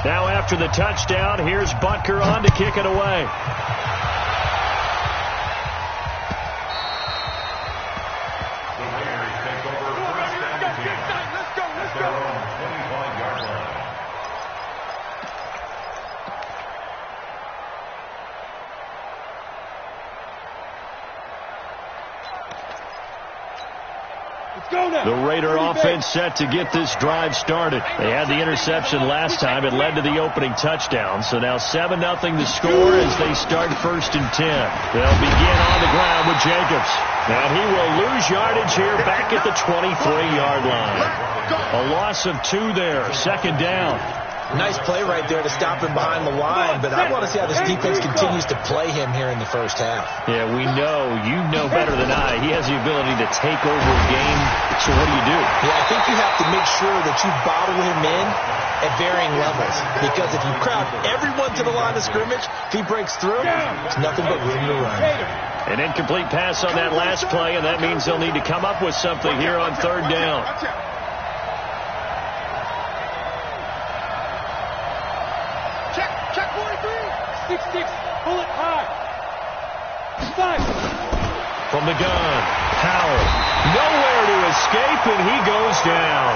Now after the touchdown, here's Butker on to kick it away. The Raider offense set to get this drive started. They had the interception last time. It led to the opening touchdown. So now 7-0 the score as they start 1st and 10. They'll begin on the ground with Jacobs. And he will lose yardage here back at the 23-yard line. A loss of 2 there. 2nd down. Nice play right there to stop him behind the line, but I want to see how this defense continues to play him here in the first half. Yeah, we know. You know better than I. He has the ability to take over a game. So what do you do? Yeah, I think you have to make sure that you bottle him in at varying levels, because if you crowd everyone to the line of scrimmage, if he breaks through, it's nothing but room to run. An incomplete pass on that last play, and that means they'll need to come up with something here on 3rd down. Check 43. 6-6. Pull it high. 5. From the gun, Powell. Nowhere to escape, and he goes down.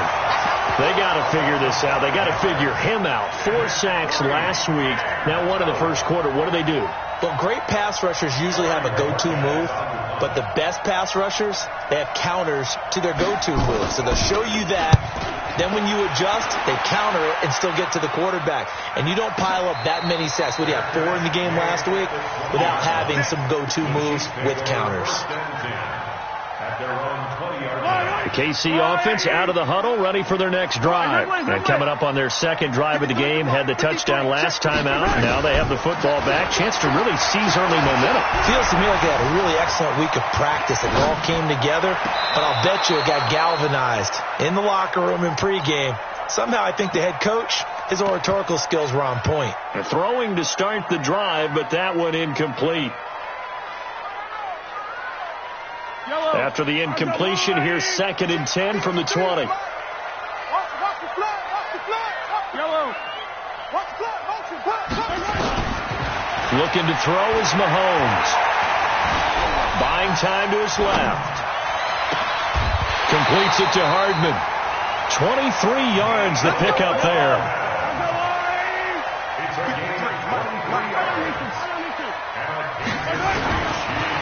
They got to figure this out. They got to figure him out. 4 sacks last week. Now 1 in the first quarter. What do? Well, great pass rushers usually have a go-to move, but the best pass rushers, they have counters to their go-to move. So they'll show you that. Then when you adjust, they counter it and still get to the quarterback. And you don't pile up that many sacks. What do you have, 4 in the game last week? Without having some go-to moves with counters. The KC offense out of the huddle, ready for their next drive. And coming up on their 2nd drive of the game, had the touchdown last time out. Now they have the football back. Chance to really seize early momentum. Feels to me like they had a really excellent week of practice. It all came together, but I'll bet you it got galvanized in the locker room in pregame. Somehow I think the head coach, his oratorical skills were on point. And throwing to start the drive, but that one incomplete. After the incompletion, here's 2nd and 10 from the 20. Looking to throw is Mahomes. Buying time to his left. Completes it to Hardman. 23 yards the pickup there.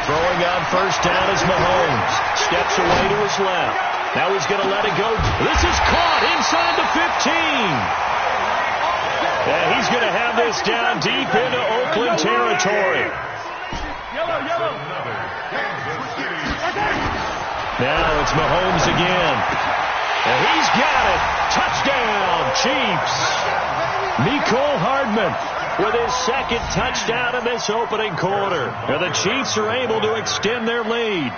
Throwing on 1st down is Mahomes. Steps away to his left. Now he's going to let it go. This is caught inside the 15. And he's going to have this down deep into Oakland territory. Now it's Mahomes again. And he's got it. Touchdown, Chiefs. Mecole Hardman with his 2nd touchdown in this opening quarter. And the Chiefs are able to extend their lead.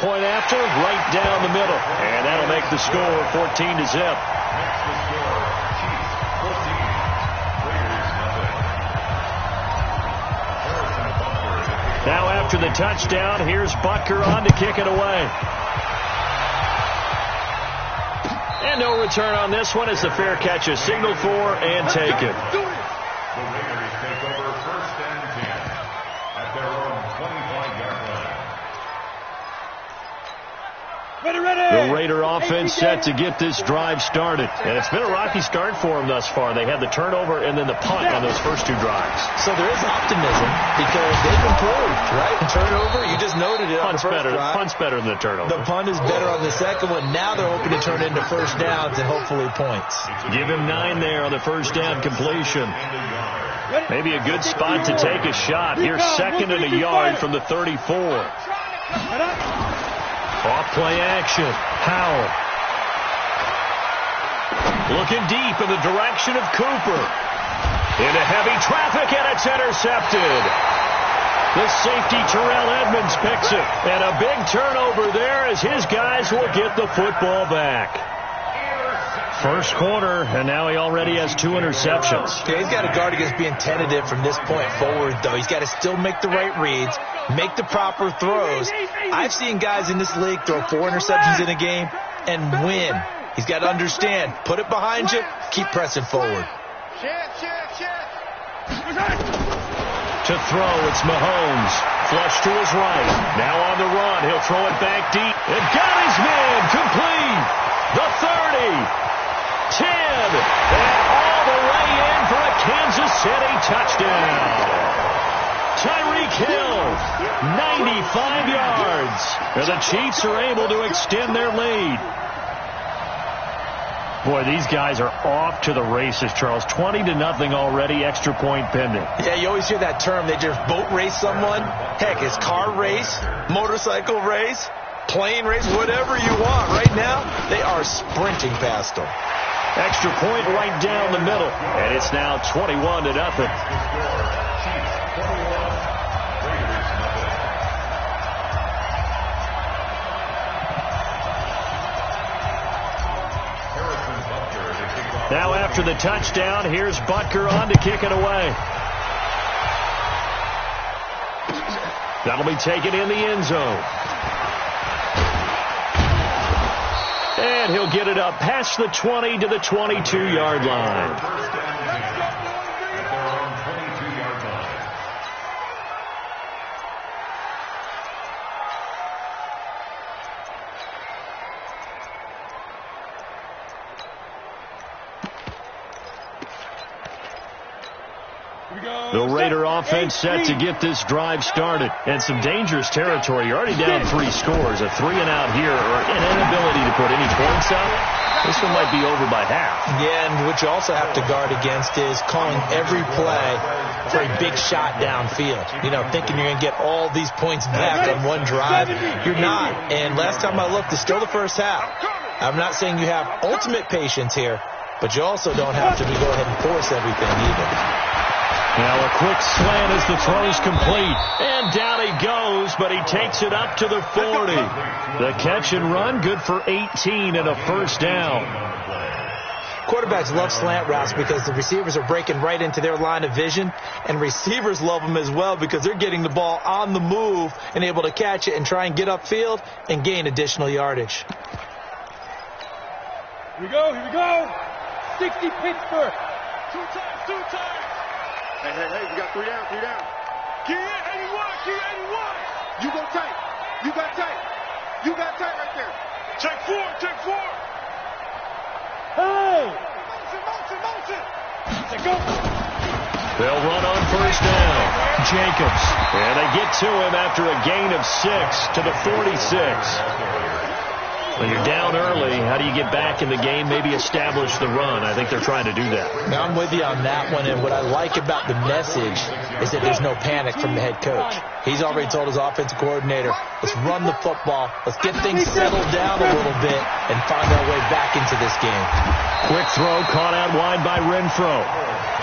Point after, right down the middle. And that'll make the score 14-0. Now after the touchdown, here's Butker on to kick it away. And no return on this one as the fair catch is signaled for and taken. The Raider offense set to get this drive started. And it's been a rocky start for them thus far. They had the turnover and then the punt on those first 2 drives. So there is optimism because they've improved, right? Turnover, you just noted it on the first drive. Punt's better than the turnover. The punt is better on the second one. Now they're hoping to turn into 1st downs and hopefully points. Give him 9 there on the 1st down completion. Maybe a good spot to take a shot. Here's 2nd and a yard from the 34. Off play action. Powell. Looking deep in the direction of Cooper. Into heavy traffic, and it's intercepted. The safety, Terrell Edmonds, picks it. And a big turnover there as his guys will get the football back. First quarter, and now he already has 2 interceptions. Yeah, he's got to guard against being tentative from this point forward, though. He's got to still make the right reads, make the proper throws. I've seen guys in this league throw 4 interceptions in a game and win. He's got to understand, put it behind you, keep pressing forward. To throw, it's Mahomes. Flush to his right. Now on the run. He'll throw it back deep. It got his man. Complete. The 30. 10, and all the way in for a Kansas City touchdown. Tyreek Hill, 95 yards. And the Chiefs are able to extend their lead. Boy, these guys are off to the races, Charles. 20-0 already, extra point pending. Yeah, you always hear that term. They just boat race someone. Heck, it's car race, motorcycle race, plane race, whatever you want. Right now, they are sprinting past them. Extra point right down the middle. And it's now 21-0. Now after the touchdown, here's Butker on to kick it away. That'll be taken in the end zone. And he'll get it up past the 20 to the 22-yard line. The Raider offense set to get this drive started. And some dangerous territory. You're already down 3 scores. A 3-and-out here, or an inability to put any points up. This one might be over by half. Yeah, and what you also have to guard against is calling every play for a big shot downfield. You know, thinking you're going to get all these points back on one drive. You're not. And last time I looked, it's still the first half. I'm not saying you have ultimate patience here, but you also don't have to go ahead and force everything either. Now a quick slant as the throw's complete. And down he goes, but he takes it up to the 40. The catch and run, good for 18 and a first down. Quarterbacks love slant routes because the receivers are breaking right into their line of vision, and receivers love them as well because they're getting the ball on the move and able to catch it and try and get upfield and gain additional yardage. Here we go. 60 Pittsburgh. Two times. Hey, we got 3 down. Key 81. You go tight. You got tight right there. Check 4. Hey! Motion. Let's go. They'll run on first down. Jacobs. And they get to him after a gain of 6 to the 46. When you're down early, how do you get back in the game, maybe establish the run? I think they're trying to do that. Now, I'm with you on that one, and what I like about the message is that there's no panic from the head coach. He's already told his offensive coordinator, let's run the football, let's get things settled down a little bit, and find our way back into this game. Quick throw caught out wide by Renfro.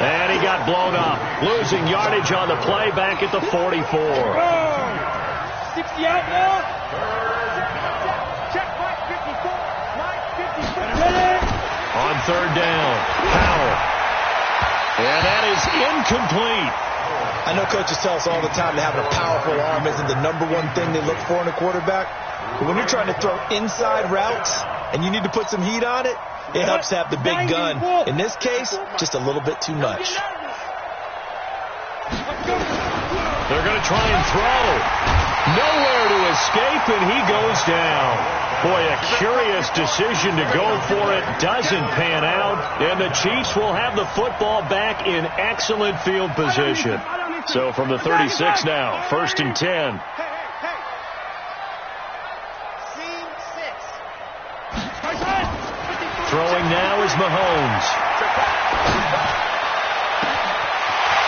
And he got blown up, losing yardage on the play back at the 44. 60 out now. On third down, Powell. And that is incomplete. I know coaches tell us all the time that having a powerful arm isn't the number one thing they look for in a quarterback. But when you're trying to throw inside routes and you need to put some heat on it, it helps to have the big gun. In this case, just a little bit too much. They're going to try and throw. Nowhere to escape, and he goes down. Boy, a curious decision to go for it. Doesn't pan out, and the Chiefs will have the football back in excellent field position. So from the 36 now, 1st and 10. Throwing now is Mahomes.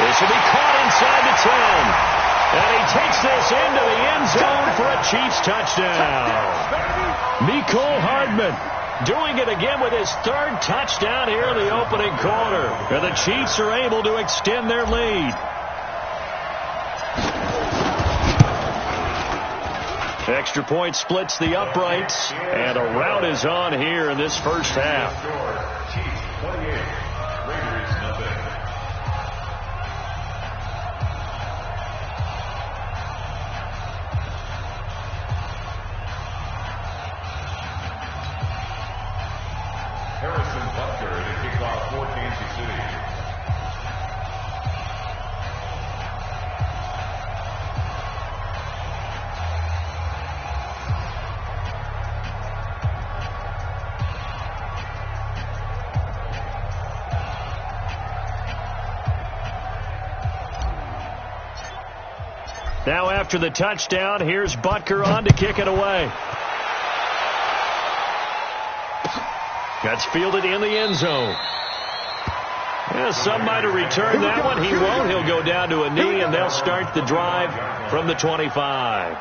This will be caught inside the 10. And he takes this into the end zone for a Chiefs touchdown. Mecole Hardman doing it again with his 3rd touchdown here in the opening quarter. And the Chiefs are able to extend their lead. Extra point splits the uprights, and a rout is on here in this first half. Harrison Butker to kick off for Kansas City. Now after the touchdown, here's Butker on to kick it away. That's fielded in the end zone. Yeah, some might have returned that one. He won't. He'll go down to a knee, and they'll start the drive from the 25.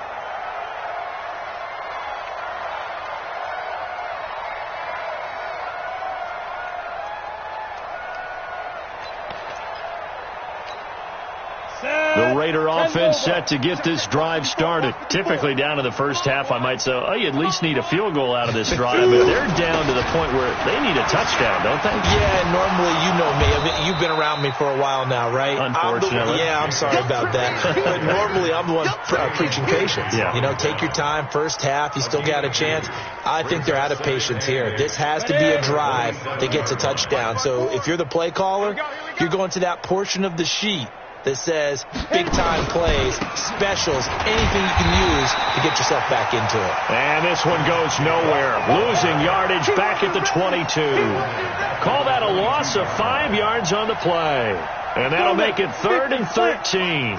The Raider offense set to get this drive started. Typically down to the first half, I might say, oh, you at least need a field goal out of this drive. But they're down to the point where they need a touchdown, don't they? Yeah, normally, you know me. I mean, you've been around me for a while now, right? Unfortunately. I'm sorry about that. But normally, I'm the one preaching patience. Yeah. You know, take your time. First half, you still got a chance. I think they're out of patience here. This has to be a drive that gets a touchdown. So if you're the play caller, you're going to that portion of the sheet that says big-time plays, specials, anything you can use to get yourself back into it. And this one goes nowhere. Losing yardage back at the 22. Call that a loss of 5 yards on the play. And that'll make it 3rd and 13.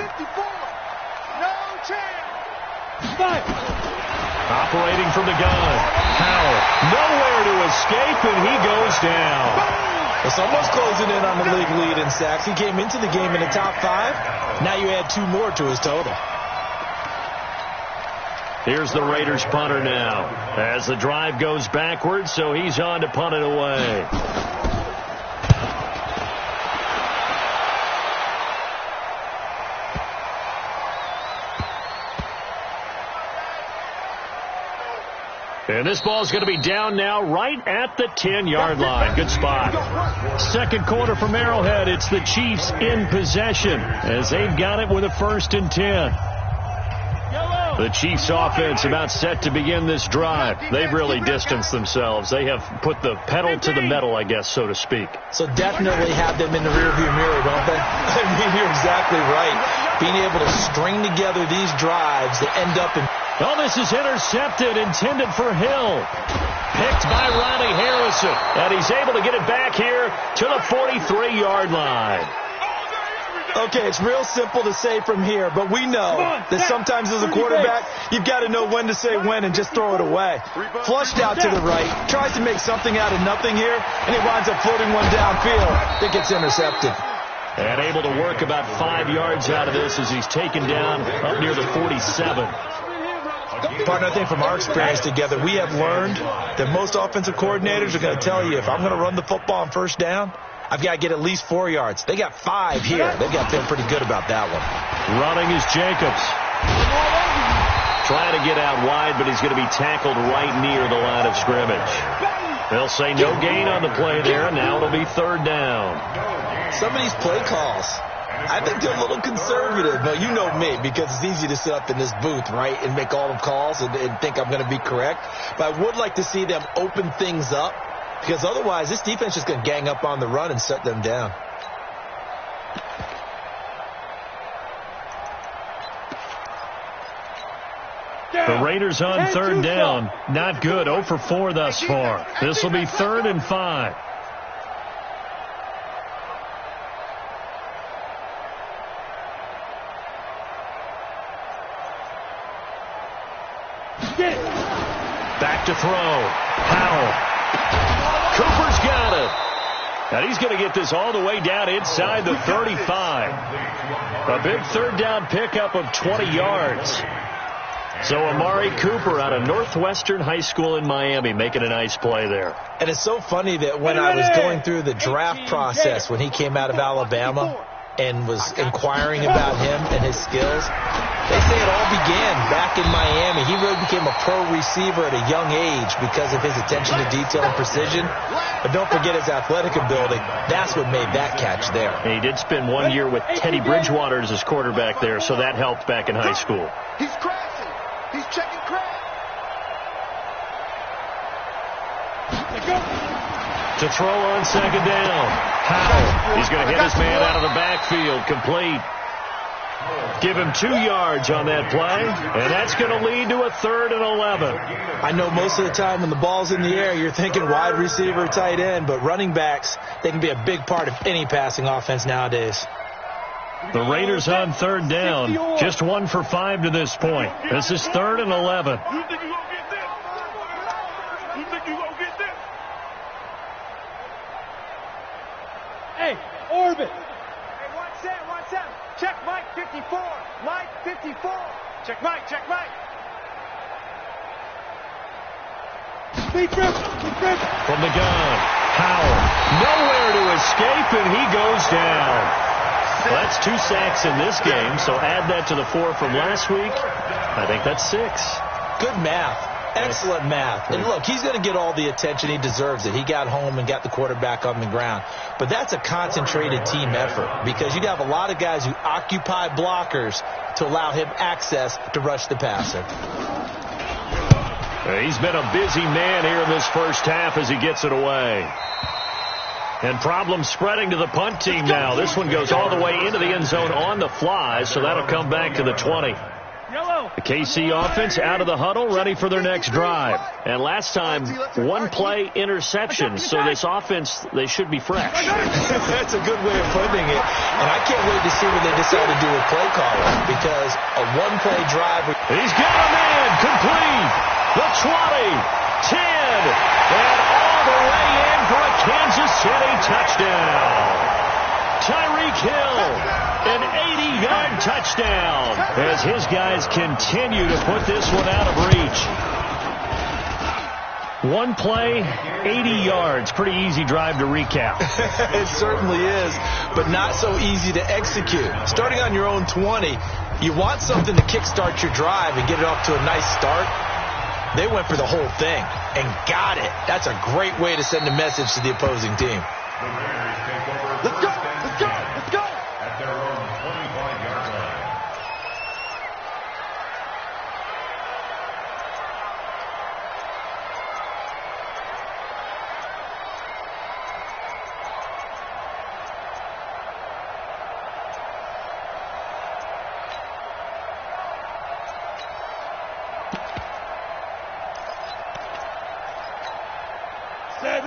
Operating from the gun. Powell, nowhere to escape, and he goes down. It's almost closing in on the league lead in sacks. He came into the game in the top 5. Now you add 2 more to his total. Here's the Raiders punter now. As the drive goes backwards, so he's on to punt it away. And this ball's going to be down now right at the 10-yard line. Good spot. Second quarter from Arrowhead. It's the Chiefs in possession as they've got it with a 1st and 10. The Chiefs offense about set to begin this drive. They've really distanced themselves. They have put the pedal to the metal, I guess, so to speak. So definitely have them in the rearview mirror, don't they? I mean, you're exactly right. Being able to string together these drives that end up in... Oh, this is intercepted, intended for Hill. Picked by Ronnie Harrison. And he's able to get it back here to the 43-yard line. Okay, it's real simple to say from here, but we know that sometimes as a quarterback, you've got to know when to say when and just throw it away. Flushed out to the right, tries to make something out of nothing here, and he winds up floating one downfield that gets intercepted. And able to work about 5 yards out of this as he's taken down up near the 47. Partner, I think from our experience together, we have learned that most offensive coordinators are going to tell you, if I'm going to run the football on first down, I've got to get at least 4 yards. They got 5 here. They've got to feel pretty good about that one. Running is Jacobs. Trying to get out wide, but he's going to be tackled right near the line of scrimmage. They'll say no gain on the play there. Now it'll be 3rd down. Some of these play calls, I think they're a little conservative. But you know me, because it's easy to sit up in this booth, right, and make all the calls and think I'm going to be correct. But I would like to see them open things up, because otherwise this defense is going to gang up on the run and shut them down. The Raiders on 3rd down. Not good. 0 for 4 thus far. This will be 3rd and 5. Back to throw. Powell. Cooper's got it. And he's going to get this all the way down inside the 35. A big 3rd down pickup of 20 yards. So Amari Cooper out of Northwestern High School in Miami making a nice play there. And it's so funny that when I was going through the draft process when he came out of Alabama, and was inquiring about him and his skills. They say it all began back in Miami. He really became a pro receiver at a young age because of his attention to detail and precision. But don't forget his athletic ability. That's what made that catch there. And he did spend 1 year with Teddy Bridgewater as his quarterback there, so that helped back in high school. He's crashing. He's checking crash. To throw on second down. Howell. He's going to hit his man out of the backfield. Complete. Give him 2 yards on that play, and that's going to lead to a 3rd and 11. I know most of the time when the ball's in the air, you're thinking wide receiver, tight end, but running backs, they can be a big part of any passing offense nowadays. The Raiders on 3rd down, just 1 for 5 to this point. This is 3rd and 11. You think you're going to get this? You think you're going to get this? Hey, Orbit. Hey, 1-7. Check Mike 54. Mike 54. Check Mike. From the gun, Howell. Nowhere to escape, and he goes down. Well, that's 2 sacks in this game, so add that to the 4 from last week. I think that's 6. Good math. Excellent math. And look, he's going to get all the attention. He deserves it. He got home and got the quarterback on the ground. But that's a concentrated team effort because you have a lot of guys who occupy blockers to allow him access to rush the passer. He's been a busy man here in this first half as he gets it away. And problems spreading to the punt team now. This one goes all the way into the end zone on the fly, so that'll come back to the 20. The KC offense out of the huddle, ready for their next drive. And last time, 1-play interception, so this offense, they should be fresh. That's a good way of putting it. And I can't wait to see what they decide to do with play calling, because a 1-play drive. He's got a man complete. The 20, 10, and all the way in for a Kansas City touchdown. Tyreek Hill, an 80-yard touchdown as his guys continue to put this one out of reach. 1 play, 80 yards. Pretty easy drive to recap. It certainly is, but not so easy to execute. Starting on your own 20, you want something to kickstart your drive and get it off to a nice start. They went for the whole thing and got it. That's a great way to send a message to the opposing team. Let's go. At their own 25-yard line.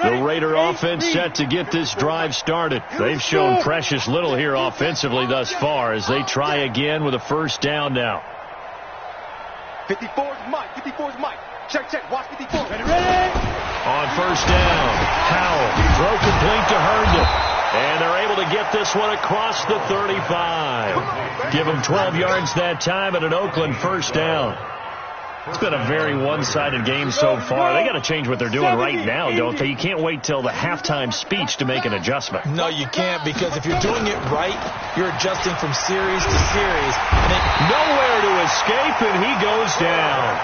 The Raider offense set to get this drive started. They've shown precious little here offensively thus far as they try again with a first down now. 54's Mike. Check. Watch 54. Ready. On first down, Howell. Throw complete to Herndon. And they're able to get this one across the 35. Give them 12 yards that time at an Oakland first down. It's been a very one-sided game so far. They got to change what they're doing right now, don't they? You can't wait till the halftime speech to make an adjustment. No, you can't, because if you're doing it right, you're adjusting from series to series. And nowhere to escape, and he goes down.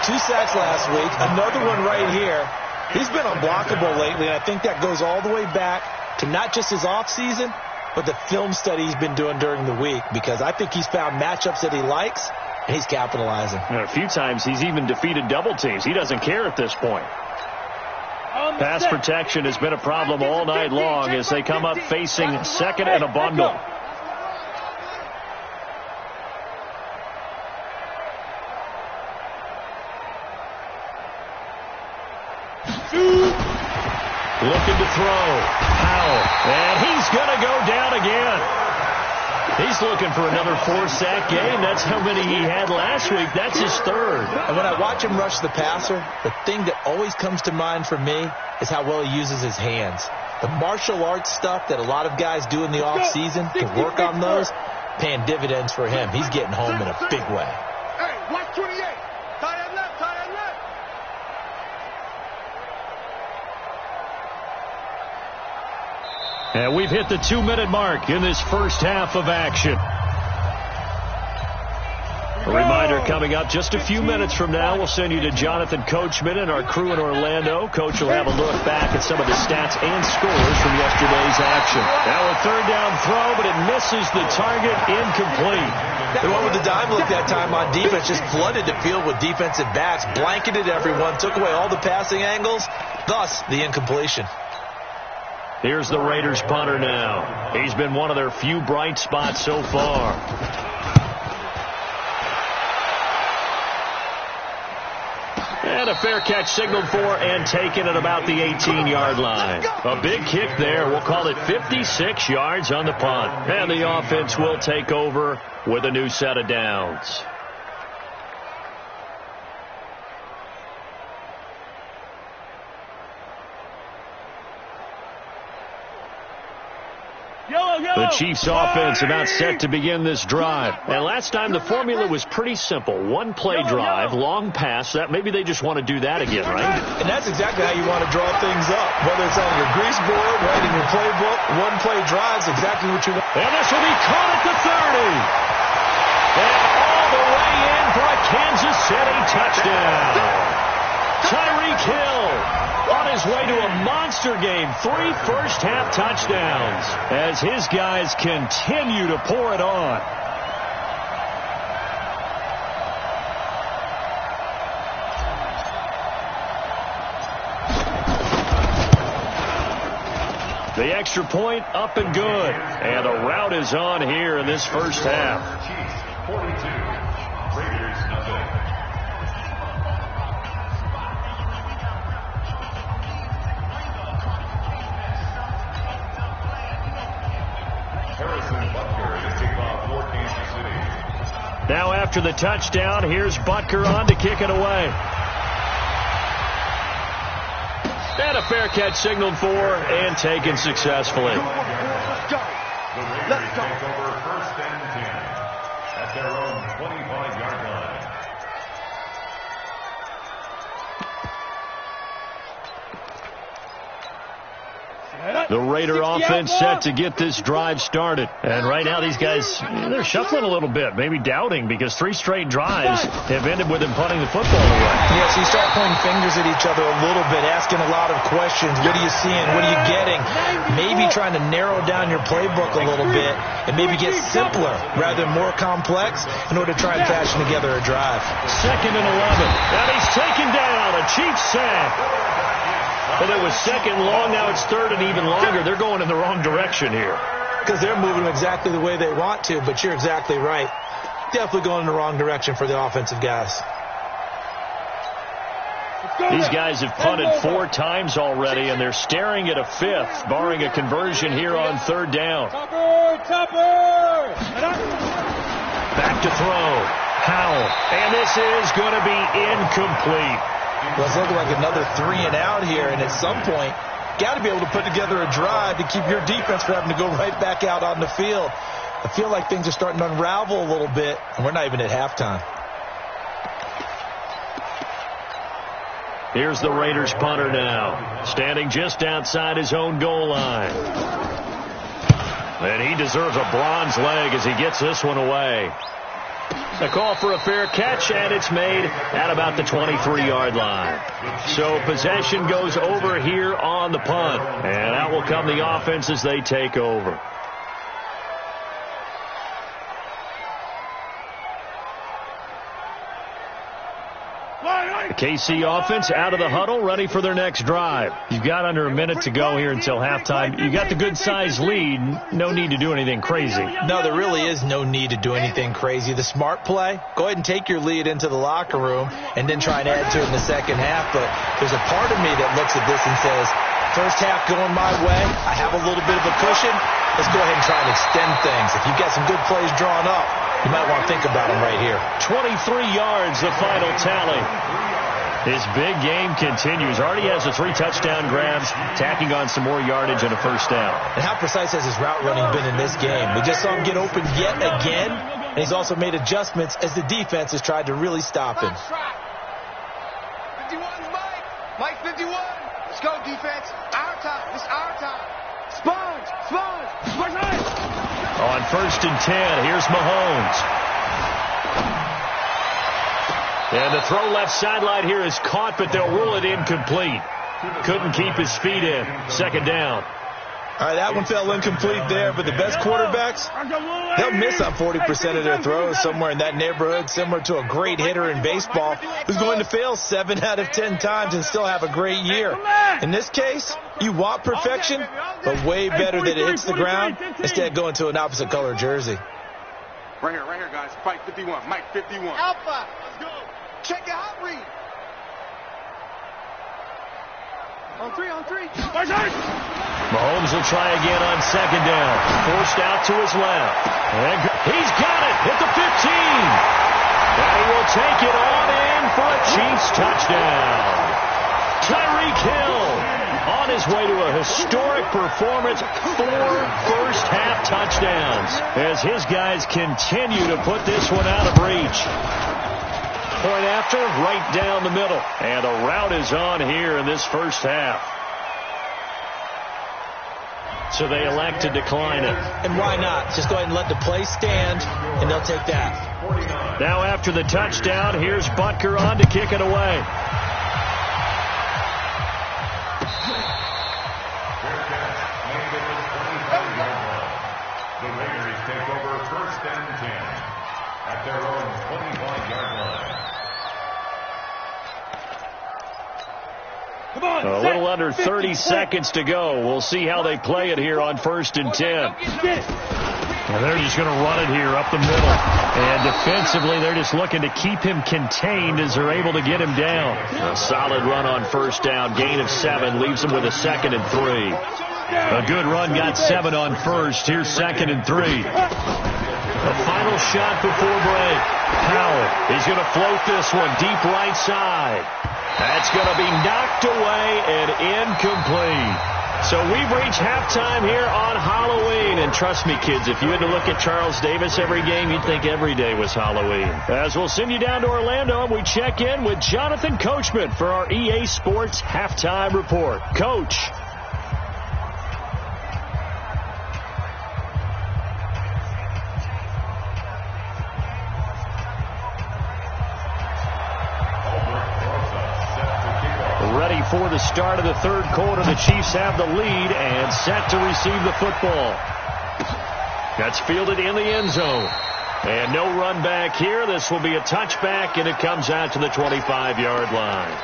2 sacks last week, another one right here. He's been unblockable lately, and I think that goes all the way back to not just his offseason, but the film study he's been doing during the week, because I think he's found matchups that he likes, and he's capitalizing. And a few times he's even defeated double teams. He doesn't care at this point. Pass protection has been a problem all night long as they come up facing second and a bundle. Looking to throw. Howell. And he's going to go down again. He's looking for another 4-sack game. That's how many he had last week. That's his 3rd. And when I watch him rush the passer, the thing that always comes to mind for me is how well he uses his hands. The martial arts stuff that a lot of guys do in the offseason to work on those, paying dividends for him. He's getting home in a big way. Hey, watch 28. Tie that left. And we've hit the 2-minute mark in this first half of action. A reminder coming up just a few minutes from now. We'll send you to Jonathan Coachman and our crew in Orlando. Coach will have a look back at some of the stats and scores from yesterday's action. Now a third down throw, but it misses the target, incomplete. They went with the dime look that time on defense, just flooded the field with defensive backs, blanketed everyone, took away all the passing angles, thus the incompletion. Here's the Raiders punter now. He's been one of their few bright spots so far. And a fair catch signaled for and taken at about the 18-yard line. A big kick there. We'll call it 56 yards on the punt. And the offense will take over with a new set of downs. The Chiefs offense about set to begin this drive. And last time the formula was pretty simple. One play drive, long pass. That maybe they just want to do that again, right? And that's exactly how you want to draw things up. Whether it's on your grease board, right in your playbook, one play drives exactly what you want. And this will be caught at the 30. And all the way in for a Kansas City touchdown. Tyreek Hill on his way to a monster game. 3 first-half touchdowns as his guys continue to pour it on. The extra point up and good. And the route is on here in this first half. Chiefs 42, Raiders nothing. Now after the touchdown, here's Butker on to kick it away. And a fair catch signaled for and taken successfully. Let's go. The Raiders take over 1st and 10 at their own 25-yard line. The Raider offense set to get this drive started. And right now these guys, they're shuffling a little bit, maybe doubting, because 3 straight drives have ended with them punting the football away. Yeah, so you start pointing fingers at each other a little bit, asking a lot of questions. What are you seeing? What are you getting? Maybe trying to narrow down your playbook a little bit and maybe get simpler rather than more complex in order to try and fashion together a drive. 2nd and 11. And he's taken down. A Chiefs sack. Well, it was 2nd long, now it's 3rd and even longer. They're going in the wrong direction here. Because they're moving exactly the way they want to, but you're exactly right. Definitely going in the wrong direction for the offensive guys. These guys have punted 4 times already, and they're staring at a 5th, barring a conversion here on 3rd down. Back to throw. Howell. And this is going to be incomplete. Well, it's looking like another 3 and out here, and at some point, got to be able to put together a drive to keep your defense from having to go right back out on the field. I feel like things are starting to unravel a little bit, and we're not even at halftime. Here's the Raiders punter now, standing just outside his own goal line. And he deserves a bronze leg as he gets this one away. A call for a fair catch, and it's made at about the 23-yard line. So possession goes over here on the punt, and out will come the offense as they take over. The KC offense out of the huddle, ready for their next drive. You've got under a minute to go here until halftime. You got the good-sized lead. No need to do anything crazy. No, there really is no need to do anything crazy. The smart play, go ahead and take your lead into the locker room and then try and add to it in the second half. But there's a part of me that looks at this and says, first half going my way, I have a little bit of a cushion. Let's go ahead and try and extend things. If you've got some good plays drawn up, you might want to think about them right here. 23 yards, the final tally. His big game continues. Already has the 3 touchdown grabs, tacking on some more yardage and a first down. And how precise has his route running been in this game? We just saw him get open yet again, and he's also made adjustments as the defense has tried to really stop him. 51's Mike. Mike 51. Let's go, defense. Our time. It's our time. On 1st and 10, here's Mahomes. And the throw left sideline here is caught, but they'll rule it incomplete. Couldn't keep his feet in. 2nd down. All right, that one fell incomplete there, but the best quarterbacks, they'll miss on 40% of their throws, somewhere in that neighborhood, similar to a great hitter in baseball who's going to fail 7 out of 10 times and still have a great year. In this case, you want perfection, but way better that it hits the ground instead of going to an opposite color jersey. Right here, guys. Fight 51. Mike 51. Alpha. Let's go. Check your hot read. On three. Mahomes will try again on 2nd down. Forced out to his left. And he's got it at the 15. And he will take it on in for a Chiefs touchdown. Tyreek Hill on his way to a historic performance. 4 first-half touchdowns as his guys continue to put this one out of reach. Point after, right down the middle. And the route is on here in this first half. So they elect to decline it. And why not? Just go ahead and let the play stand, and they'll take that. Now after the touchdown, here's Butker on to kick it away. The Raiders take over 1st and 10 at their own 25-yard line. A little under 30 seconds to go. We'll see how they play it here on 1st and 10. And they're just going to run it here up the middle. And defensively, they're just looking to keep him contained as they're able to get him down. A solid run on 1st down. Gain of 7 leaves them with a 2nd and 3. A good run got 7 on 1st. Here's 2nd and 3. The final shot before break. Powell, he's going to float this one deep right side. That's going to be knocked away and incomplete. So we've reached halftime here on Halloween. And trust me, kids, if you had to look at Charles Davis every game, you'd think every day was Halloween. As we'll send you down to Orlando, and we check in with Jonathan Coachman for our EA Sports Halftime Report. Coach. Ready for the start of the 3rd quarter. The Chiefs have the lead and set to receive the football. That's fielded in the end zone. And no run back here. This will be a touchback, and it comes out to the 25-yard line.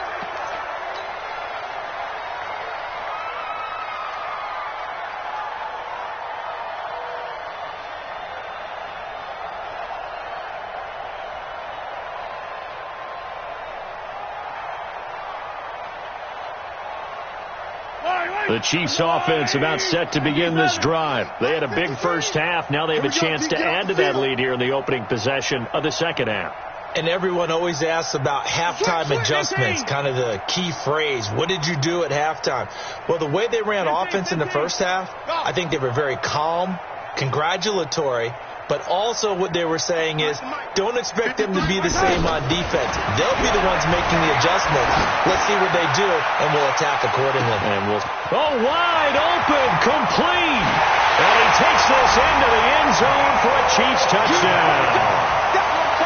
The Chiefs offense about set to begin this drive. They had a big first half. Now they have a chance to add to that lead here in the opening possession of the 2nd half. And everyone always asks about halftime adjustments, kind of the key phrase. What did you do at halftime? Well, the way they ran offense in the first half, I think they were very calm, congratulatory, but also what they were saying is don't expect them to be the same on defense. They'll be the ones making the adjustments. Let's see what they do, and we'll attack accordingly. And wide open, complete. And he takes this into the end zone for a Chiefs touchdown.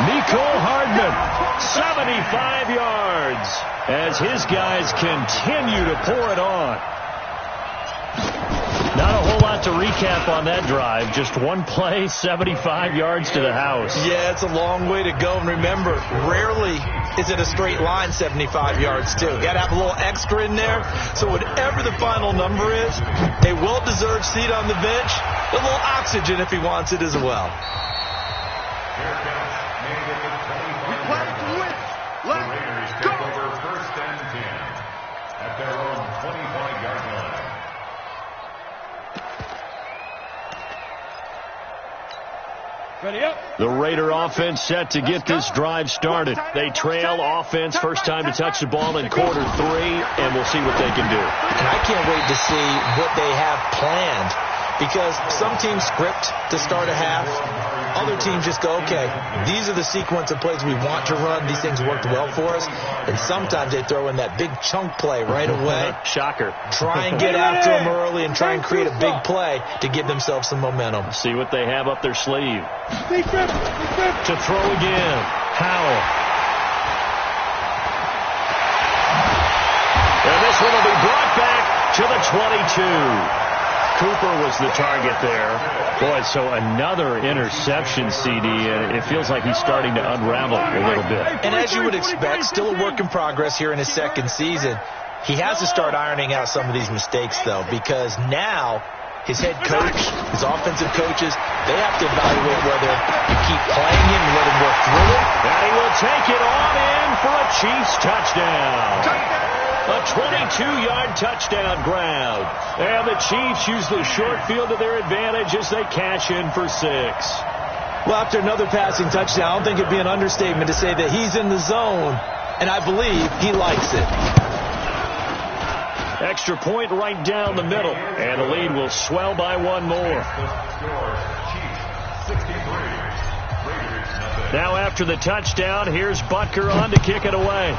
Mecole Hardman, 75 yards, as his guys continue to pour it on. Not a whole lot to recap on that drive. Just one play, 75 yards to the house. Yeah, it's a long way to go. And remember, rarely is it a straight line 75 yards, too. Got to have a little extra in there. So whatever the final number is, a well-deserved seat on the bench, a little oxygen if he wants it as well. The Raiders take over 1st and 10 at their own 25-yard line. The Raider offense set to get this drive started. They trail offense, first time to touch the ball in quarter 3, and we'll see what they can do. And I can't wait to see what they have planned, because some teams script to start a half. other teams just go, okay, these are the sequence of plays we want to run. These things worked well for us. And sometimes they throw in that big chunk play right away. Shocker. Try and get after them early and try and create a big play to give themselves some momentum. See what they have up their sleeve. To throw again. Howell. And this one will be brought back to the 22. Cooper was the target there. Boy, so another interception, CD, and it feels like he's starting to unravel a little bit. And as you would expect, still a work in progress here in his second season. He has to start ironing out some of these mistakes, though, because now his head coach, his offensive coaches, they have to evaluate whether you keep playing him and let him work through it. And he will take it on in for a Chiefs touchdown. A 22-yard touchdown grab. And the Chiefs use the short field to their advantage as they cash in for 6. Well, after another passing touchdown, I don't think it'd be an understatement to say that he's in the zone, and I believe he likes it. Extra point right down the middle, and the lead will swell by one more. Now after the touchdown, here's Butker on to kick it away.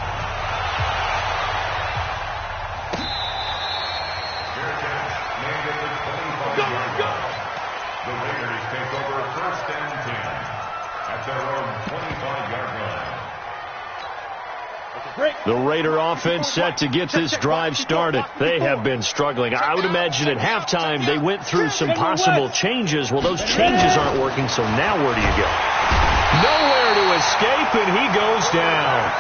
The Raiders take over 1st and 10 at their own 25-yard line. The Raider offense set to get this drive started. They have been struggling. I would imagine at halftime they went through some possible changes. Well, those changes aren't working, so now where do you go? Nowhere to escape, and he goes down.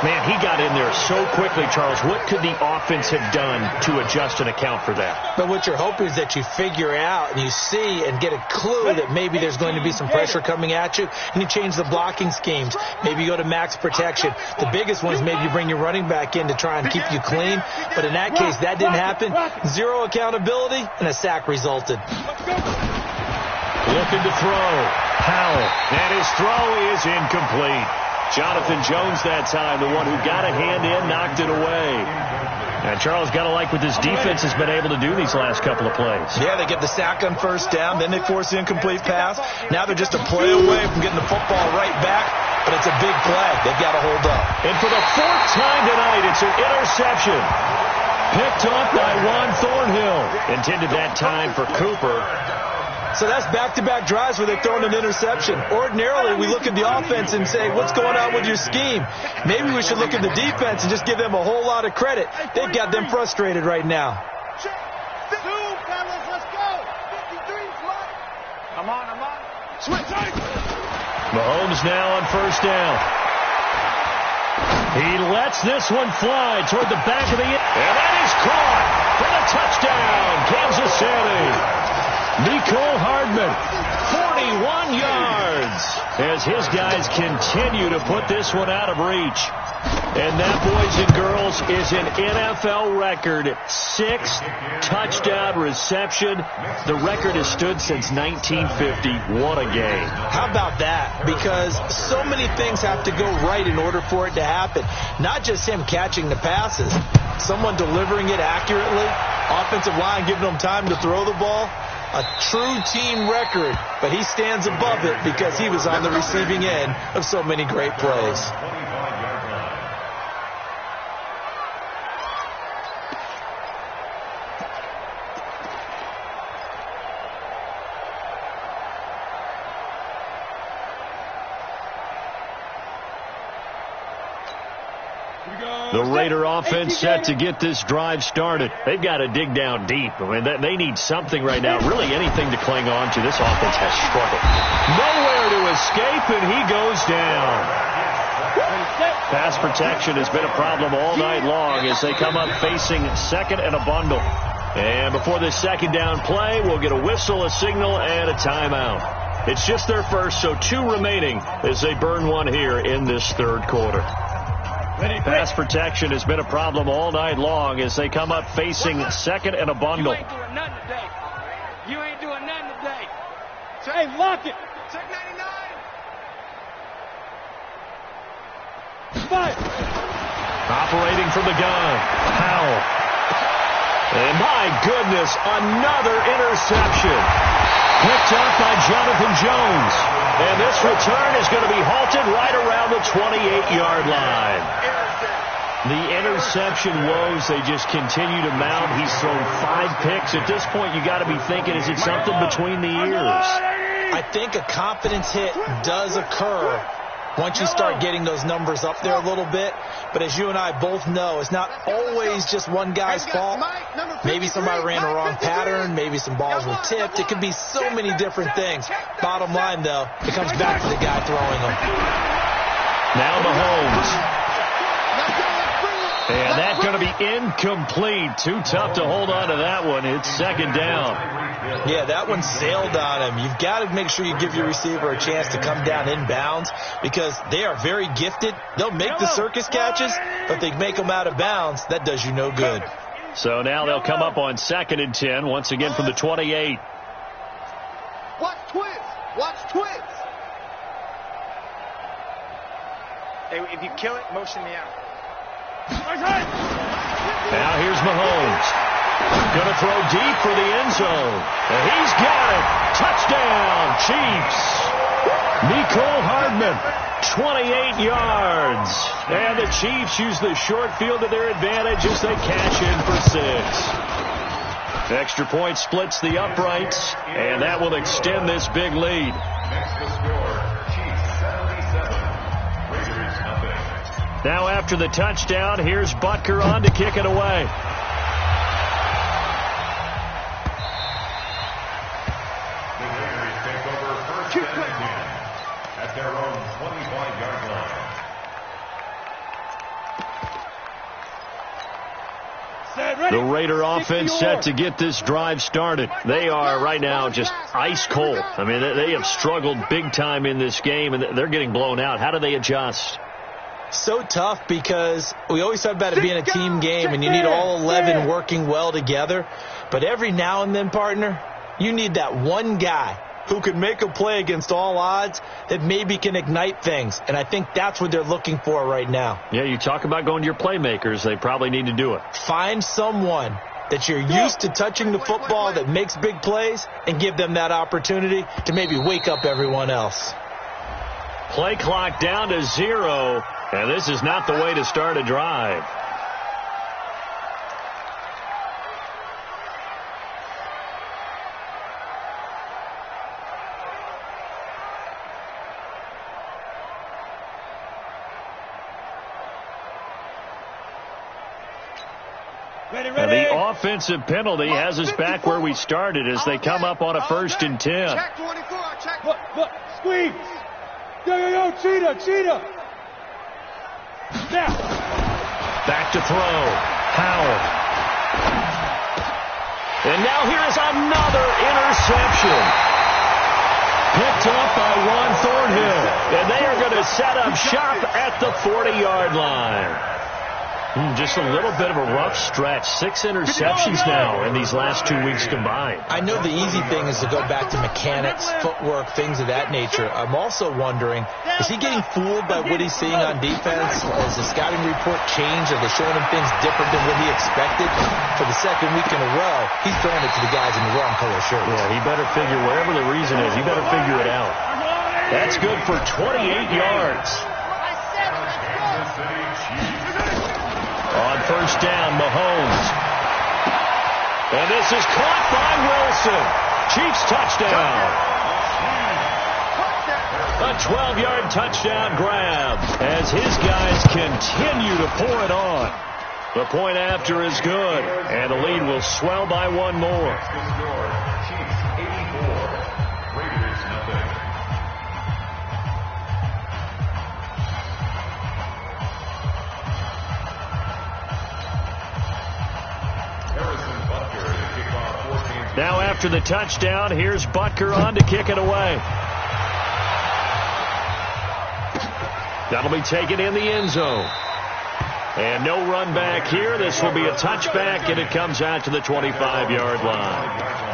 Man, he got in there so quickly, Charles. What could the offense have done to adjust and account for that? But what you're hoping is that you figure out and you see and get a clue that maybe there's going to be some pressure coming at you, and you change the blocking schemes. Maybe you go to max protection. The biggest one is maybe you bring your running back in to try and keep you clean. But in that case, that didn't happen. Zero accountability, and a sack resulted. Looking to throw. Howell. And his throw is incomplete. Jonathan Jones that time, the one who got a hand in, knocked it away. And Charles got to like what this defense has been able to do these last couple of plays. Yeah, they get the sack on first down, then they force the incomplete pass. Now they're just a play away from getting the football right back, but it's a big play. They've got to hold up. And for the 4th time tonight, it's an interception. Picked off by Juan Thornhill. Intended that time for Cooper. So that's back-to-back drives where they're throwing an interception. Ordinarily, we look at the offense and say, what's going on with your scheme? Maybe we should look at the defense and just give them a whole lot of credit. They've got them frustrated right now. I'm on. Switch. Mahomes now on first down. He lets this one fly toward the back of the end. And that is caught for the touchdown, Kansas City. Nicole Hardman, 41 yards, as his guys continue to put this one out of reach. And that, boys and girls, is an NFL record. 6 touchdown reception. The record has stood since 1950. What a game. How about that? Because so many things have to go right in order for it to happen. Not just him catching the passes. Someone delivering it accurately. Offensive line giving them time to throw the ball. A true team record, but he stands above it because he was on the receiving end of so many great plays. The Raider offense set to get this drive started. They've got to dig down deep. I mean, they need something right now, really anything to cling on to. This offense has struggled. Nowhere to escape, and he goes down. Pass protection has been a problem all night long as they come up facing second and a bundle. And before this second down play, we'll get a whistle, a signal, and a timeout. It's just their first, so 2 remaining as they burn one here in this third quarter. Pass protection has been a problem all night long as they come up facing second and a bundle. You ain't doing nothing today. You ain't doing nothing today. So, hey, lock it. Check 99. Fight. Operating from the gun, Howell. And my goodness, another interception. Picked up by Jonathan Jones. And this return is going to be halted right around the 28-yard line. The interception woes, they just continue to mount. He's thrown 5 picks. At this point, you got to be thinking, is it something between the ears? I think a confidence hit does occur once you start getting those numbers up there a little bit. But as you and I both know, it's not always just one guy's fault. Maybe somebody ran a wrong pattern. Maybe some balls were tipped. It could be so many different things. Bottom line, though, it comes back to the guy throwing them. Now Mahomes. And that's going to be incomplete. Too tough to hold on to that one. It's second down. Yeah, that one sailed on him. You've got to make sure you give your receiver a chance to come down inbounds because they are very gifted. They'll make the circus catches, but if they make them out of bounds, that does you no good. So now they'll come up on 2nd and 10, once again from the 28. Watch twins. Watch twins. Hey, if you kill it, motion me out. Now here's Mahomes. Going to throw deep for the end zone. And he's got it. Touchdown, Chiefs. Nicole Hardman, 28 yards. And the Chiefs use the short field to their advantage as they cash in for 6. Extra point splits the uprights, and that will extend this big lead. Next to score, Chiefs 77. Raiders nothing. Now after the touchdown, here's Butker on to kick it away. The Raiders take over first and 10 at their own 25-yard line. The Raider offense set to get this drive started. They are right now just ice cold. I mean, they have struggled big time in this game, and they're getting blown out. How do they adjust? So tough because we always talk about it being a team game, and you need all 11 working well together. But every now and then, partner, you need that one guy who can make a play against all odds that maybe can ignite things. And I think that's what they're looking for right now. Yeah, you talk about going to your playmakers. They probably need to do it. Find someone that you're used to touching the football that makes big plays and give them that opportunity to maybe wake up everyone else. Play clock down to 0, and this is not the way to start a drive. And the offensive penalty has us back where we started as they come up on a 1st and 10. Check 24. Check. Look, squeeze. Yo, cheetah. Now. Back to throw. Howell. And now here's another interception. Picked up by Juan Thornhill. And they are going to set up shop at the 40-yard line. Just a little bit of a rough stretch. 6 interceptions now in these last 2 weeks combined. I know the easy thing is to go back to mechanics, footwork, things of that nature. I'm also wondering, is he getting fooled by what he's seeing on defense? Has the scouting report changed? Are they showing him things different than what he expected? For the 2nd week in a row, he's throwing it to the guys in the wrong color shirts. Yeah, he better figure, whatever the reason is, he better figure it out. That's good for 28 yards. On 1st down, Mahomes. And this is caught by Wilson. Chiefs touchdown. A 12-yard touchdown grab as his guys continue to pour it on. The point after is good, and the lead will swell by 1 more. Chiefs 84. Raiders nothing. Now after the touchdown, here's Butker on to kick it away. That'll be taken in the end zone. And no run back here. This will be a touchback, and it comes out to the 25-yard line.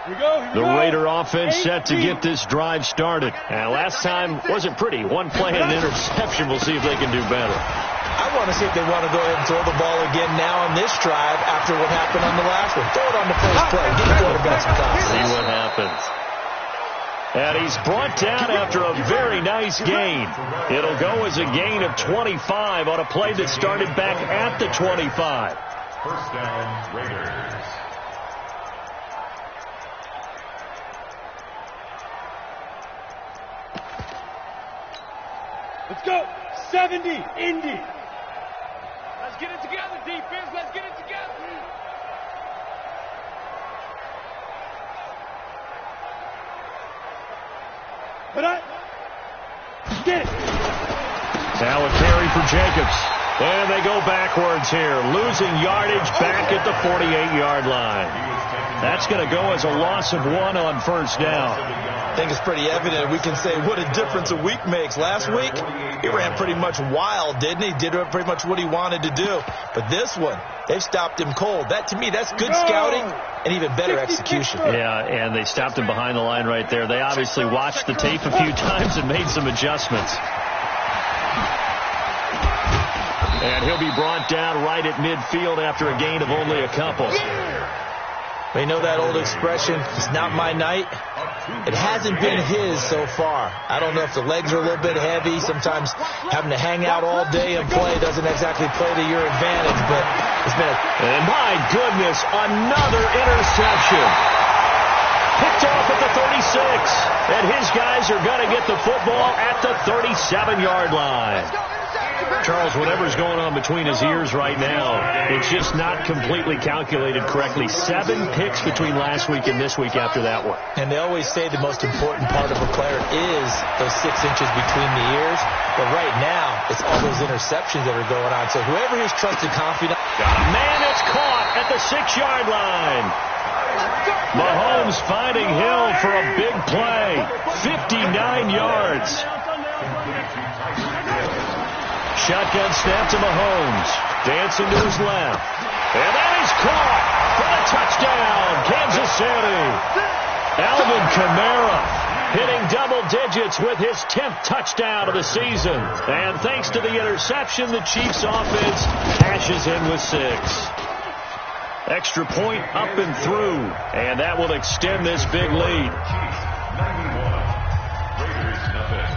The Raider offense set to get this drive started. And last time wasn't pretty. One play and an interception. We'll see if they can do better. I want to see if they want to go ahead and throw the ball again now on this drive after what happened on the last one. Throw it on the first play. Get the quarterback some time. See what happens. And he's brought down after a very nice gain. It'll go as a gain of 25 on a play that started back at the 25. First down, Raiders. Let's go. 70, Indy. Let's get it together, defense. Let's get it together. But get it. Now a carry for Jacobs. And they go backwards here, losing yardage back at the 48-yard line. That's going to go as a loss of 1 on first down. I think it's pretty evident. We can say what a difference a week makes. Last week, he ran pretty much wild, didn't he? Did pretty much what he wanted to do. But this one, they've stopped him cold. That, to me, that's good scouting and even better execution. Yeah, and they stopped him behind the line right there. They obviously watched the tape a few times and made some adjustments. And he'll be brought down right at midfield after a gain of only a couple. We know that old expression, it's not my night. It hasn't been his so far. I don't know if the legs are a little bit heavy. Sometimes having to hang out all day and play doesn't exactly play to your advantage, but it's been And my goodness, another interception. Picked off at the 36. And his guys are going to get the football at the 37-yard line. Charles, whatever's going on between his ears right now, it's just not completely calculated correctly. 7 picks between last week and this week after that one. And they always say the most important part of a player is those 6 inches between the ears. But right now, it's all those interceptions that are going on. So whoever his trusted confidant. Man, it's caught at the 6-yard line. Mahomes finding Hill for a big play. 59 yards. Shotgun snap to Mahomes. Dancing to his left. And that is caught for the touchdown, Kansas City. Alvin Kamara hitting double digits with his 10th touchdown of the season. And thanks to the interception, the Chiefs offense cashes in with 6. Extra point up and through. And that will extend this big lead. 91. Raiders nothing.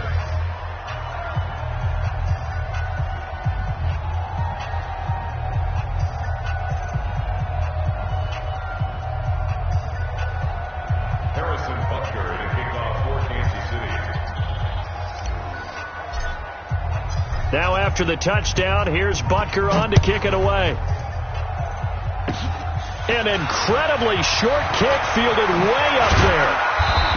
Now after the touchdown, here's Butker on to kick it away. An incredibly short kick fielded way up there.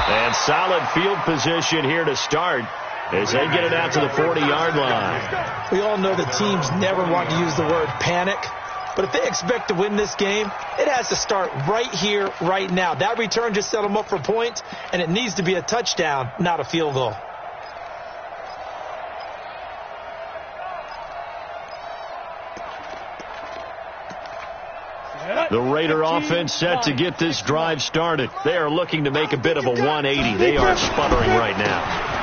And solid field position here to start as they get it out to the 40-yard line. We all know that teams never want to use the word panic. But if they expect to win this game, it has to start right here, right now. That return just set them up for points, and it needs to be a touchdown, not a field goal. The Raider offense set to get this drive started. They are looking to make a bit of a 180. They are sputtering right now.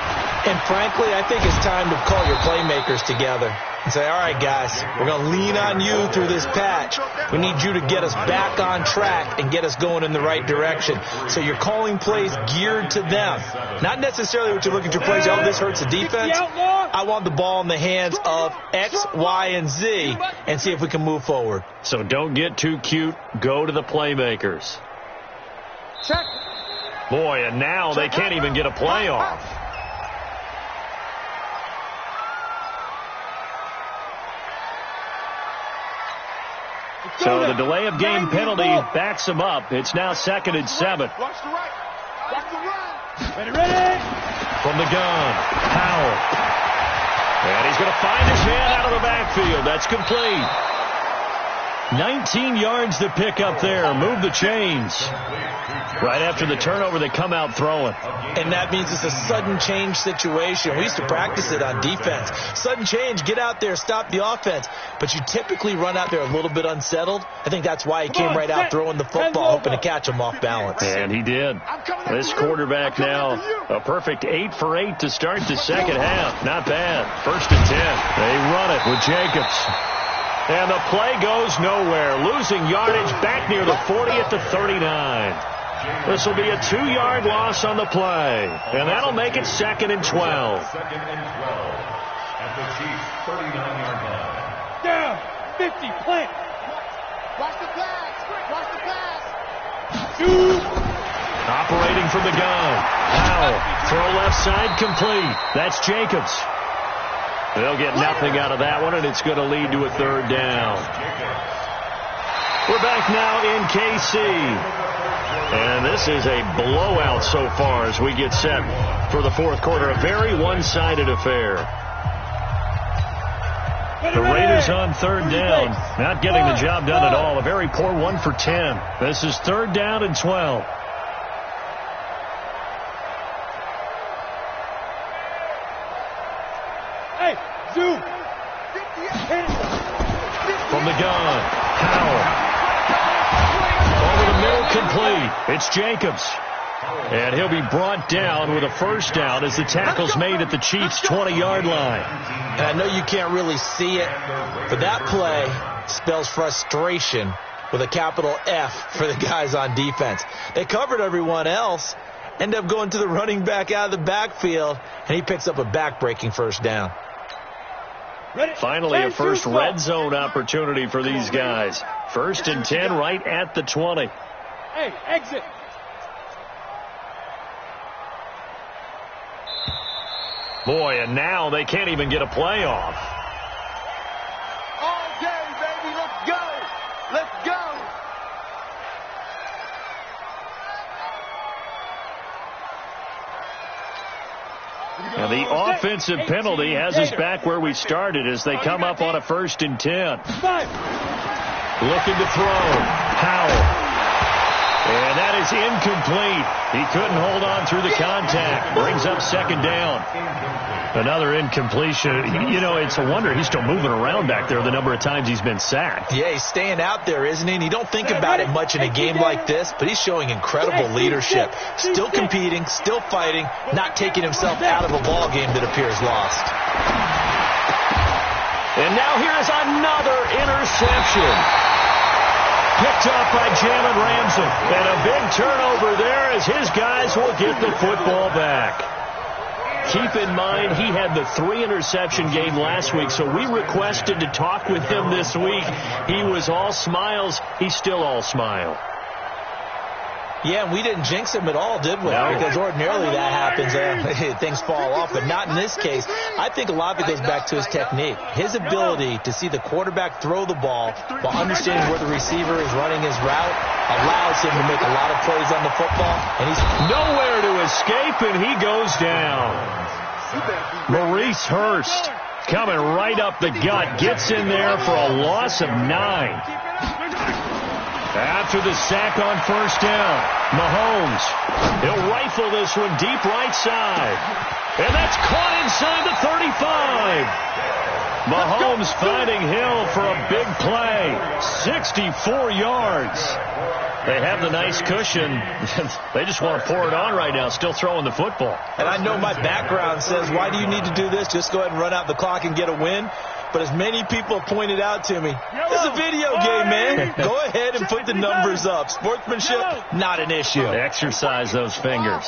And frankly, I think it's time to call your playmakers together and say, all right, guys, we're going to lean on you through this patch. We need you to get us back on track and get us going in the right direction. So you're calling plays geared to them. Not necessarily what you're looking to plays, oh, this hurts the defense. I want the ball in the hands of X, Y, and Z and see if we can move forward. So don't get too cute. Go to the playmakers. Check. Boy, and now they can't even get a play off. So the delay of game penalty backs him up. It's now 2nd and 7. Watch the right. Watch the run. Ready. From the gun, Powell. And he's going to find his man out of the backfield. That's complete. 19 yards to pick up there. Move the chains. Right after the turnover, they come out throwing. And that means it's a sudden change situation. We used to practice it on defense. Sudden change, get out there, stop the offense. But you typically run out there a little bit unsettled. I think that's why he came right out throwing the football, hoping to catch him off balance. And he did. This quarterback now, a perfect 8 for 8 to start the second half. Not bad. 1st and 10. They run it with Jacobs. And the play goes nowhere. Losing yardage back near the 40 at the 39. This will be a 2-yard loss on the play. And that'll make it 2nd and 12. 2nd and 12 at the Chiefs' 39-yard line. Down. 50. Plant. Watch the pass. Watch the pass. Operating from the gun. Powell. Throw left side complete. That's Jacobs. They'll get nothing out of that one, and it's going to lead to a 3rd down. We're back now in KC. And this is a blowout so far as we get set for the 4th quarter. A very one-sided affair. The Raiders on 3rd down. Not getting the job done at all. A very poor 1 for 10. This is 3rd down and 12. Hey, zoom. From the gun, Powell. Over the middle, complete. It's Jacobs. And he'll be brought down with a 1st down as the tackle's made at the Chiefs' 20-yard line. And I know you can't really see it, but that play spells frustration with a capital F for the guys on defense. They covered everyone else, end up going to the running back out of the backfield, and he picks up a back-breaking 1st down. Finally, a first red zone opportunity for these guys. 1st and 10 right at the 20. Hey, exit. Boy, and now they can't even get a play off. All day, baby. Let's go. Let's go. And the offensive penalty has us back where we started as they come up on a 1st and 10. Looking to throw. Powell. And that is incomplete. He couldn't hold on through the contact. Brings up 2nd down. Another incompletion. You know, it's a wonder he's still moving around back there the number of times he's been sacked. Yeah, he's staying out there, isn't he? And you don't think about it much in a game like this, but he's showing incredible leadership. Still competing, still fighting, not taking himself out of a ball game that appears lost. And now here's another interception. Picked up by Jalen Ramsey. And a big turnover there as his guys will get the football back. Keep in mind, he had the 3-interception game last week, so we requested to talk with him this week. He was all smiles. He's still all smile. Yeah, and we didn't jinx him at all, did we? No. Because ordinarily that happens. Things fall off, but not in this case. I think a lot of it goes back to his technique. His ability to see the quarterback throw the ball while understanding where the receiver is running his route allows him to make a lot of plays on the football. And he's nowhere to escape, and he goes down. Maurice Hurst coming right up the gut. Gets in there for a loss of 9. After the sack on 1st down, Mahomes, he'll rifle this one deep right side. And that's caught inside the 35. Mahomes finding Hill for a big play. 64 yards. They have the nice cushion. They just want to pour it on right now, still throwing the football. And I know my background says, why do you need to do this? Just go ahead and run out the clock and get a win. But as many people have pointed out to me, it's a video game, man. Go ahead and put the numbers up. Sportsmanship, not an issue. Exercise those fingers.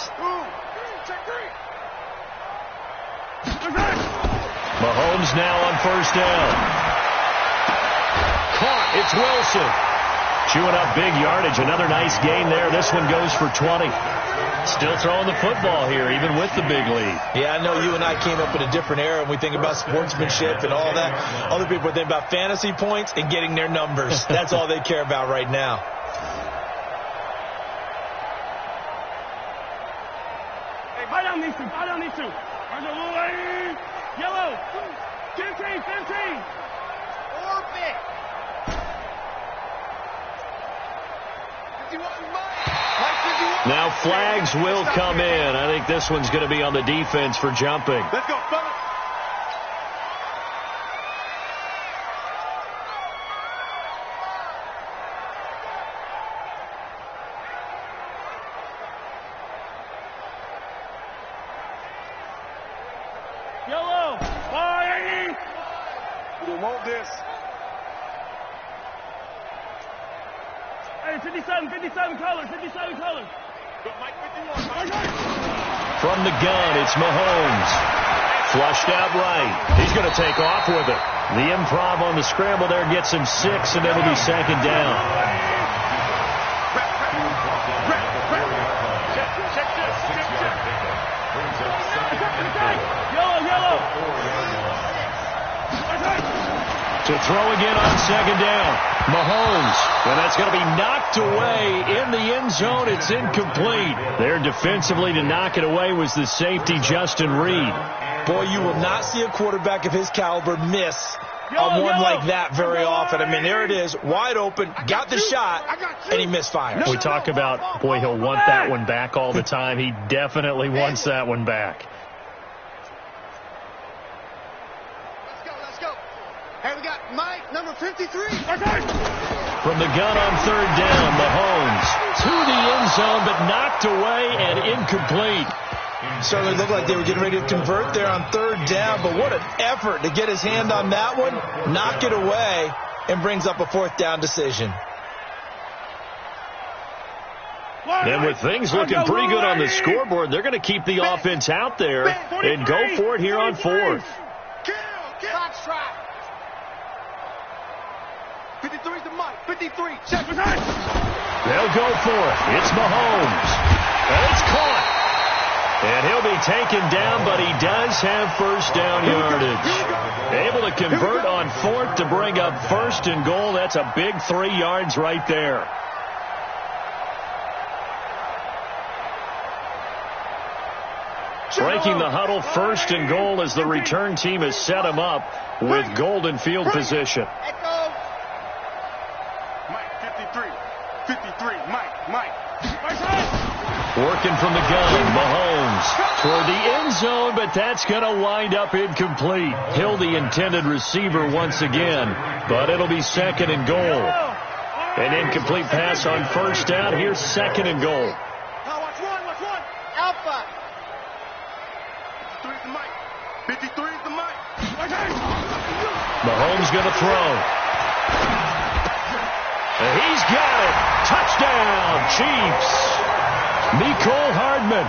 Mahomes now on 1st down. Caught. It's Wilson. Chewing up big yardage. Another nice gain there. This one goes for 20. Still throwing the football here, even with the big lead. Yeah, I know you and I came up in a different era, and we think about sportsmanship and all that. Other people think about fantasy points and getting their numbers. That's all they care about right now. Hey, bite on these two. Bite on these two. Yellow. 15. Orbit. Now flags will come in. I think this one's going to be on the defense for jumping. Let's go, fellas. Yellow. Bye. We don't want this. Hey, 57 colors, 57 colors. Go, Mike, 51. Mike. From the gun, it's Mahomes. Flushed out right. He's going to take off with it. The improv on the scramble there gets him 6, and it'll be second down. Yellow. To throw again on second down. Mahomes. And that's going to be knocked away in the end zone. It's incomplete. There defensively to knock it away was the safety, Justin Reed. Boy, you will not see a quarterback of his caliber miss on one like that very often. I mean, there it is, wide open, got the shot, and he misfires. We talk about, boy, he'll want that one back all the time. He definitely wants that one back. Let's go. Hey, we got Mike, number 53. From the gun on third down, Mahomes to the end zone, but knocked away and incomplete. Certainly looked like they were getting ready to convert there on third down, but what an effort to get his hand on that one, knock it away, and brings up a fourth down decision. And with things looking pretty good on the scoreboard, they're going to keep the offense out there and go for it here on fourth. Kill. Box try. 53's the Mike. 53. Check. They'll go for it. It's Mahomes. And it's caught. And he'll be taken down, but he does have first down yardage. Able to convert on fourth to bring up first and goal. That's a big 3 yards right there. Breaking the huddle, first and goal as the return team has set him up with golden field position. Mike, 53. 53. Mike. Working from the gun, Mahomes toward the end zone, but that's going to wind up incomplete. Hill, the intended receiver once again, but it'll be second and goal. An incomplete pass on first down. Here's second and goal. Now watch one. Alpha. 53's the Mike. 53's the Mike. Mahomes going to throw. And he's got it. Touchdown, Chiefs. Mecole Hardman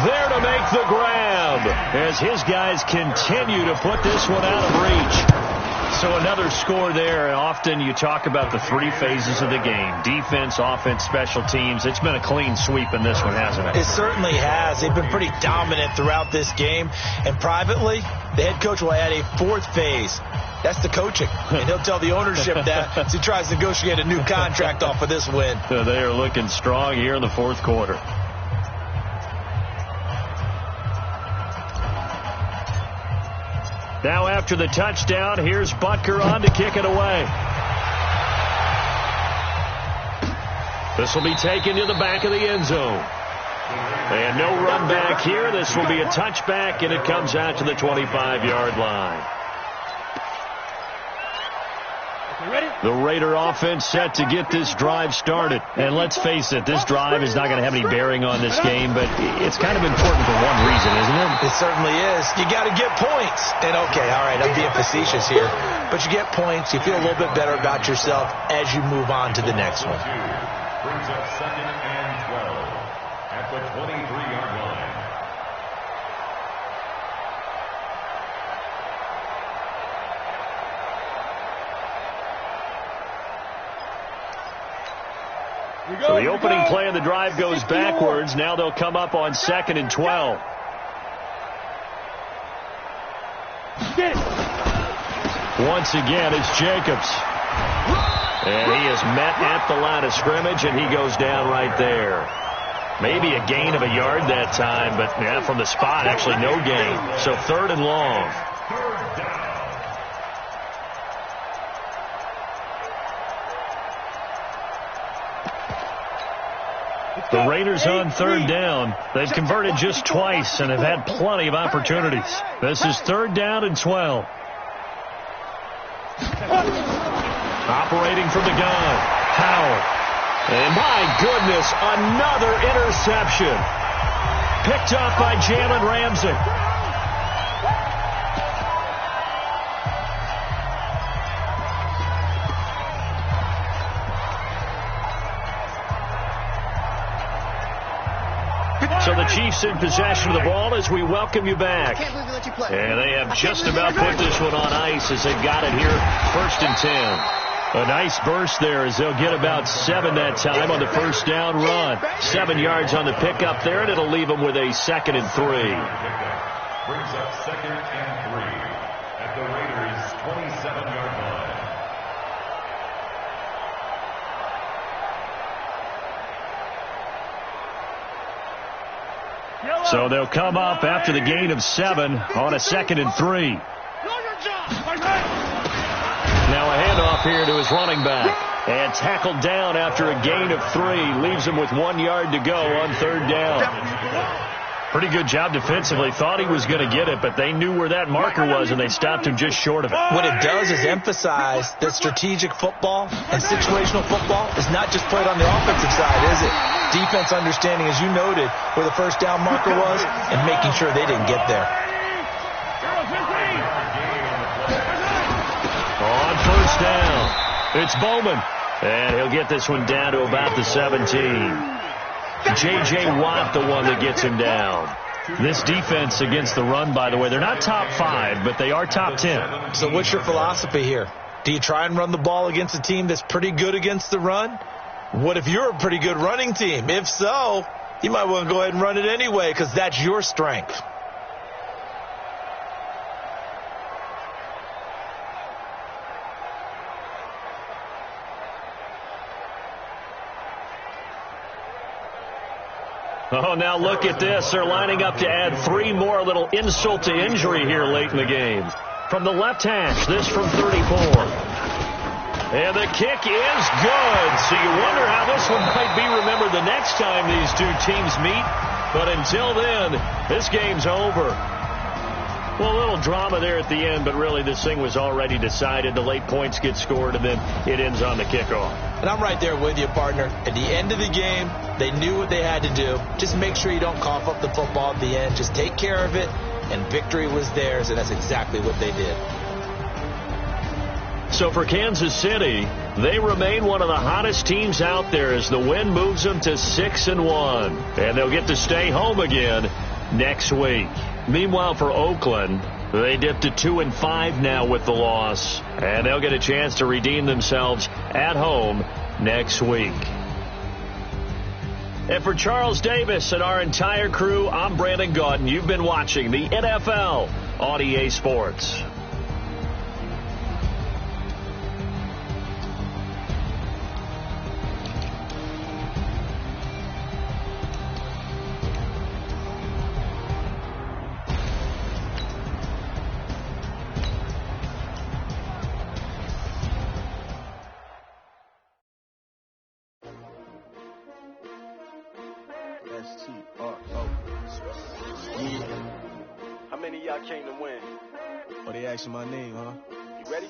there to make the grab as his guys continue to put this one out of reach. So another score there, and often you talk about the 3 phases of the game: defense, offense, special teams. It's been a clean sweep in this one, hasn't it? It certainly has. They've been pretty dominant throughout this game. And privately, the head coach will add a 4th phase. That's the coaching. And he'll tell the ownership that as he tries to negotiate a new contract off of this win. They are looking strong here in the fourth quarter. Now after the touchdown, here's Butker on to kick it away. This will be taken to the back of the end zone. And no run back here. This will be a touchback, and it comes out to the 25-yard line. The Raider offense set to get this drive started. And let's face it, this drive is not going to have any bearing on this game, but it's kind of important for one reason, isn't it? It certainly is. You got to get points. And okay, all right, I'm being facetious here, but you get points, you feel a little bit better about yourself as you move on to the next one. Brings up second and 12 at the 23-yard line. So the opening play of the drive goes backwards. Now they'll come up on second and 12. Once again, it's Jacobs. And he is met at the line of scrimmage, and he goes down right there. Maybe a gain of a yard that time, but yeah, from the spot, actually no gain. So third and long. The Raiders on third down. They've converted just twice and have had plenty of opportunities. This is 3rd down and 12. Operating from the gun, Howell. And my goodness, another interception. Picked off by Jalen Ramsey. So the Chiefs in possession of the ball as we welcome you back. And they have just about put this one on ice as they've got it here, 1st and 10. A nice burst there as they'll get about 7 that time on the first down run. 7 yards on the pickup there, and it'll leave them with a 2nd and 3. Brings up 2nd and 3 at the Raiders' 27-yard line. So they'll come up after the gain of 7 on a 2nd and 3. Now a handoff here to his running back. And tackled down after a gain of 3. Leaves him with 1 yard to go on 3rd down. Pretty good job defensively. Thought he was going to get it, but they knew where that marker was, and they stopped him just short of it. What it does is emphasize that strategic football and situational football is not just played on the offensive side, is it? Defense understanding, as you noted, where the first down marker was and making sure they didn't get there. On first down, it's Bowman. And he'll get this one down to about the 17. J.J. Watt, the one that gets him down. This defense against the run, by the way, they're not top 5, but they are top 10. So what's your philosophy here? Do you try and run the ball against a team that's pretty good against the run? What if you're a pretty good running team? If so, you might want to go ahead and run it anyway because that's your strength. Oh, now look at this. They're lining up to add 3 more, little insult to injury here late in the game. From the left hash, this from 34. And the kick is good. So you wonder how this one might be remembered the next time these two teams meet. But until then, this game's over. Well, a little drama there at the end, but really this thing was already decided. The late points get scored, and then it ends on the kickoff. And I'm right there with you, partner. At the end of the game, they knew what they had to do. Just make sure you don't cough up the football at the end. Just take care of it, and victory was theirs, and that's exactly what they did. So for Kansas City, they remain one of the hottest teams out there as the win moves them to 6-1. And they'll get to stay home again next week. Meanwhile, for Oakland, they dipped to 2-5 now with the loss. And they'll get a chance to redeem themselves at home next week. And for Charles Davis and our entire crew, I'm Brandon Gaudin. You've been watching the NFL on EA Sports. S-T-R-O. Yeah. How many of y'all came to win? Oh, they asking my name, huh? You ready?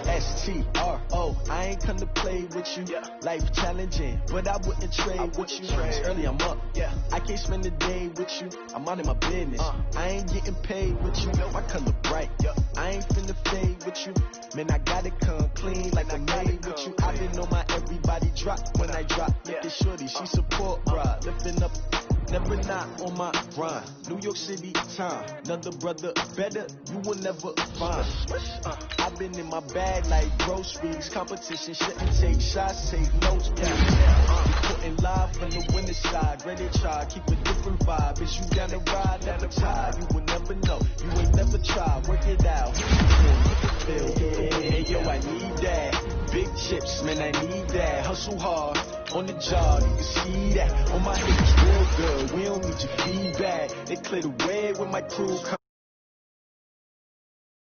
S-T-R-O. I ain't come to play with you. Yeah. Life challenging, but I wouldn't trade with you. It's early, I'm up. Yeah. I can't spend the day with you. I'm out in my business. I ain't getting paid with you. My color bright. Yeah. I ain't finna fade with you. Man, I gotta come clean like I'm made with you. I been on my everybody drop when I drop. Look at shorty, she support ride. Lifting up, never not on my grind. New York City time. Another brother better, you will never find. I've been in my bag like groceries. Competition shouldn't take shots, take notes, please. Putting live from the winning side. Ready to try, keep a different vibe. Is you down the ride, down the tide? You will never know, you ain't never tried. Work it out. Hey, yo, I need that. Big chips, man, I need that. Hustle hard on the job, you can see that. On my hips, real good. We don't need your feedback. They clear the way when my crew comes.